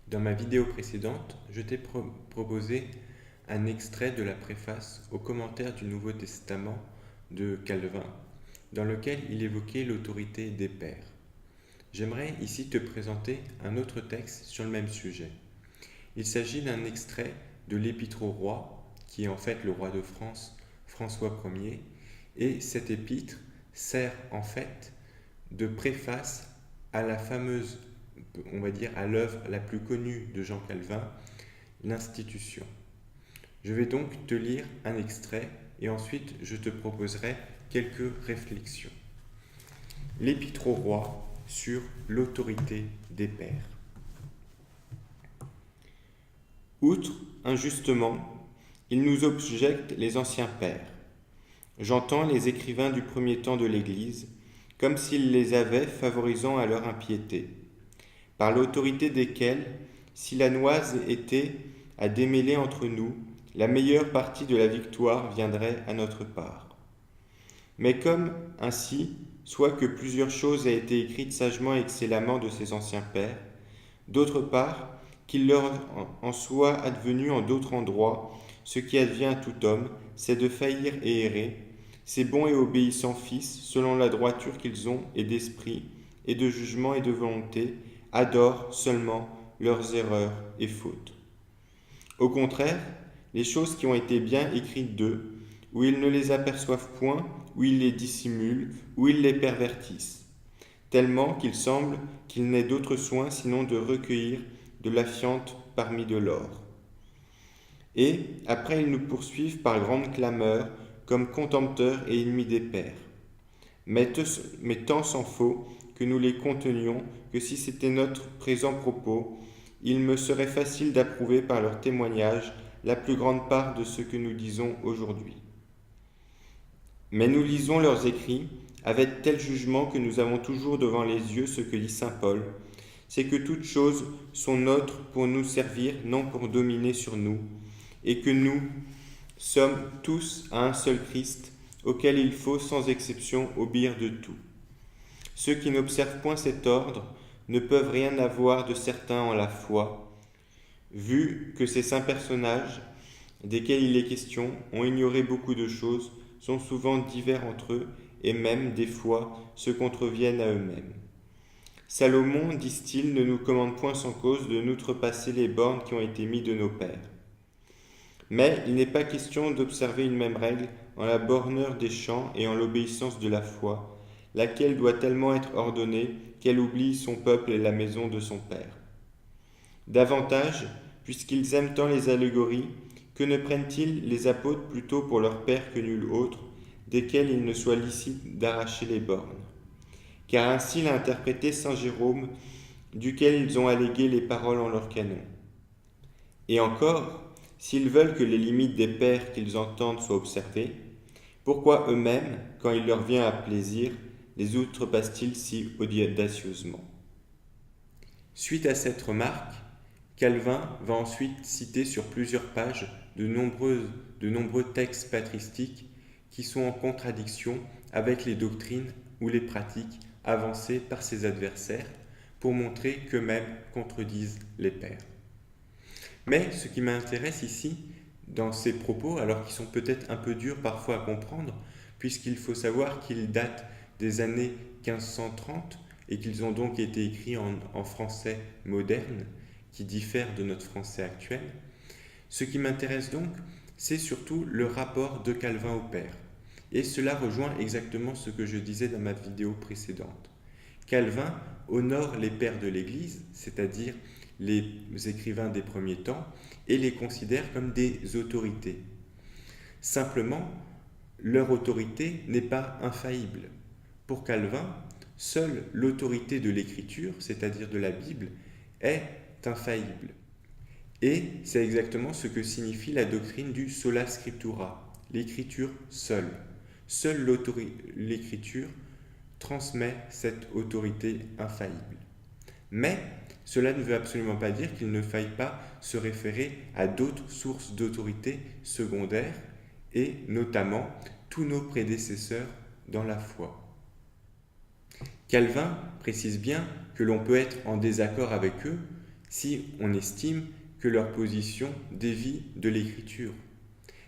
Dans ma vidéo précédente, je t'ai proposé un extrait de la préface aux commentaires du Nouveau Testament de Calvin, dans lequel il évoquait l'autorité des pères. J'aimerais ici te présenter un autre texte sur le même sujet. Il s'agit d'un extrait de l'Épître au roi, qui est en fait le roi de France, François Ier, et cet épître sert en fait de préface à la fameuse, on va dire, à l'œuvre la plus connue de Jean Calvin, l'Institution. Je vais donc te lire un extrait et ensuite je te proposerai quelques réflexions. L'Épître au roi sur l'autorité des pères. Outre, injustement, il nous objecte les anciens pères. J'entends les écrivains du premier temps de l'Église, comme s'ils les avaient favorisant à leur impiété, par l'autorité desquels, si la noise était à démêler entre nous, la meilleure partie de la victoire viendrait à notre part. Mais comme ainsi, soit que plusieurs choses aient été écrites sagement et excellemment de ces anciens pères, d'autre part, qu'il leur en soit advenu en d'autres endroits, ce qui advient à tout homme, c'est de faillir et errer, ces bons et obéissants fils, selon la droiture qu'ils ont et d'esprit, et de jugement et de volonté, adorent seulement leurs erreurs et fautes. Au contraire, les choses qui ont été bien écrites d'eux, où ils ne les aperçoivent point, où ils les dissimulent, où ils les pervertissent, tellement qu'il semble qu'ils n'aient d'autre soin sinon de recueillir de la fiente parmi de l'or. Et après ils nous poursuivent par grande clameur, comme contempteurs et ennemis des pères. Mais tant s'en faut que nous les contenions, que si c'était notre présent propos, il me serait facile d'approuver par leur témoignage la plus grande part de ce que nous disons aujourd'hui. Mais nous lisons leurs écrits avec tel jugement que nous avons toujours devant les yeux ce que dit saint Paul, c'est que toutes choses sont nôtres pour nous servir, non pour dominer sur nous, et que nous sommes tous à un seul Christ, auquel il faut sans exception obéir de tout. Ceux qui n'observent point cet ordre ne peuvent rien avoir de certain en la foi, vu que ces saints personnages, desquels il est question, ont ignoré beaucoup de choses, sont souvent divers entre eux, et même, des fois, se contreviennent à eux-mêmes. Salomon, disent-ils, ne nous commande point sans cause de n'outrepasser les bornes qui ont été mises de nos pères. Mais il n'est pas question d'observer une même règle en la borneur des chants et en l'obéissance de la foi, laquelle doit tellement être ordonnée qu'elle oublie son peuple et la maison de son Père. Davantage, puisqu'ils aiment tant les allégories, que ne prennent-ils les apôtres plutôt pour leur Père que nul autre, desquels il ne soit licite d'arracher les bornes? Car ainsi l'a interprété saint Jérôme, duquel ils ont allégué les paroles en leur canon. Et encore, s'ils veulent que les limites des pères qu'ils entendent soient observées, pourquoi eux-mêmes, quand il leur vient à plaisir, les outrepassent-ils si audacieusement? Suite à cette remarque, Calvin va ensuite citer sur plusieurs pages de nombreux textes patristiques qui sont en contradiction avec les doctrines ou les pratiques avancées par ses adversaires pour montrer qu'eux-mêmes contredisent les pères. Mais ce qui m'intéresse ici, dans ces propos, alors qu'ils sont peut-être un peu durs parfois à comprendre, puisqu'il faut savoir qu'ils datent des années 1530 et qu'ils ont donc été écrits en français moderne, qui diffère de notre français actuel, ce qui m'intéresse donc, c'est surtout le rapport de Calvin au père. Et cela rejoint exactement ce que je disais dans ma vidéo précédente. Calvin honore les pères de l'Église, c'est-à-dire les écrivains des premiers temps, et les considère comme des autorités. Simplement, leur autorité n'est pas infaillible. Pour Calvin, seule l'autorité de l'Écriture, c'est-à-dire de la Bible, est infaillible. Et c'est exactement ce que signifie la doctrine du sola scriptura, l'Écriture seule. Seule l'Écriture transmet cette autorité infaillible. Mais cela ne veut absolument pas dire qu'il ne faille pas se référer à d'autres sources d'autorité secondaires et notamment tous nos prédécesseurs dans la foi. Calvin précise bien que l'on peut être en désaccord avec eux si on estime que leur position dévie de l'écriture.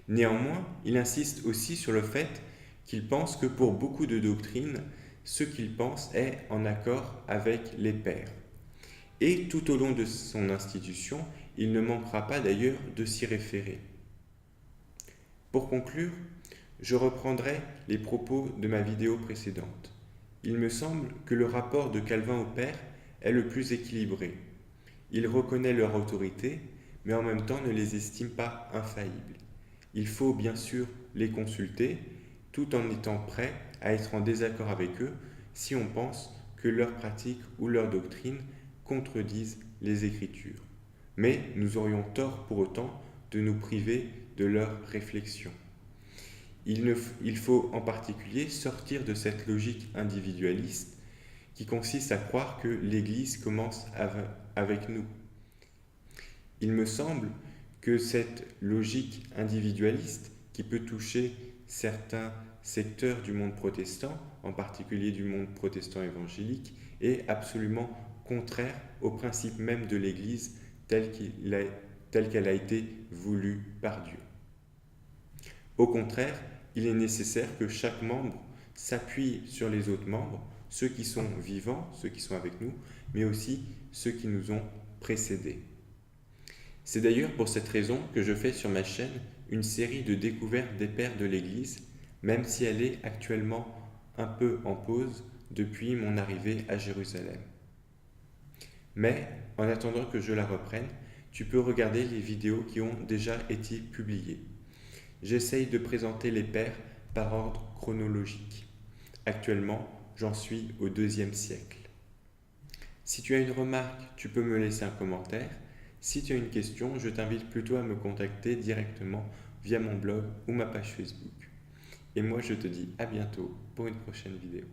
Néanmoins, il insiste aussi sur le fait qu'il pense que pour beaucoup de doctrines, ce qu'il pense est en accord avec les pairs. Et tout au long de son institution, il ne manquera pas d'ailleurs de s'y référer. Pour conclure, je reprendrai les propos de ma vidéo précédente. Il me semble que le rapport de Calvin aux pairs est le plus équilibré. Il reconnaît leur autorité, mais en même temps ne les estime pas infaillibles. Il faut bien sûr les consulter, tout en étant prêt à être en désaccord avec eux si on pense que leurs pratiques ou leurs doctrines contredisent les Écritures. Mais nous aurions tort pour autant de nous priver de leurs réflexions. Il faut en particulier sortir de cette logique individualiste qui consiste à croire que l'Église commence avec nous. Il me semble que cette logique individualiste qui peut toucher certains secteurs du monde protestant, en particulier du monde protestant évangélique, est absolument contraire au principe même de l'Église telle qu'elle a été voulue par Dieu. Au contraire, il est nécessaire que chaque membre s'appuie sur les autres membres, ceux qui sont vivants, ceux qui sont avec nous, mais aussi ceux qui nous ont précédés. C'est d'ailleurs pour cette raison que je fais sur ma chaîne une série de découvertes des pères de l'Église, même si elle est actuellement un peu en pause depuis mon arrivée à Jérusalem. Mais, en attendant que je la reprenne, tu peux regarder les vidéos qui ont déjà été publiées. J'essaye de présenter les pères par ordre chronologique. Actuellement, j'en suis au IIe siècle. Si tu as une remarque, tu peux me laisser un commentaire. Si tu as une question, je t'invite plutôt à me contacter directement via mon blog ou ma page Facebook. Et moi, je te dis à bientôt pour une prochaine vidéo.